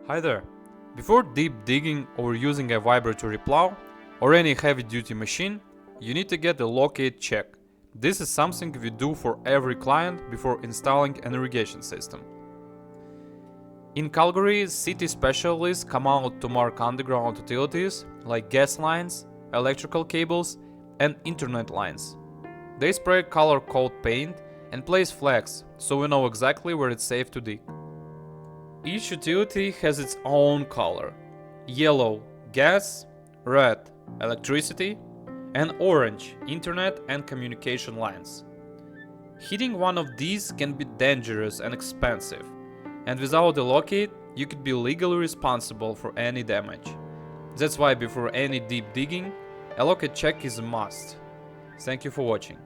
Hi there! Before deep digging or using a vibratory plow or any heavy-duty machine, you need to get a locate check. This is something we do for every client before installing an irrigation system. In Calgary, city specialists come out to mark underground utilities like gas lines, electrical cables, and internet lines. They spray color-code paint and place flags so we know exactly where it's safe to dig. Each utility has its own color: yellow, gas; red, electricity; and orange, internet and communication lines. Hitting one of these can be dangerous and expensive, and without a locate, you could be legally responsible for any damage. That's why before any deep digging, a locate check is a must. Thank you for watching.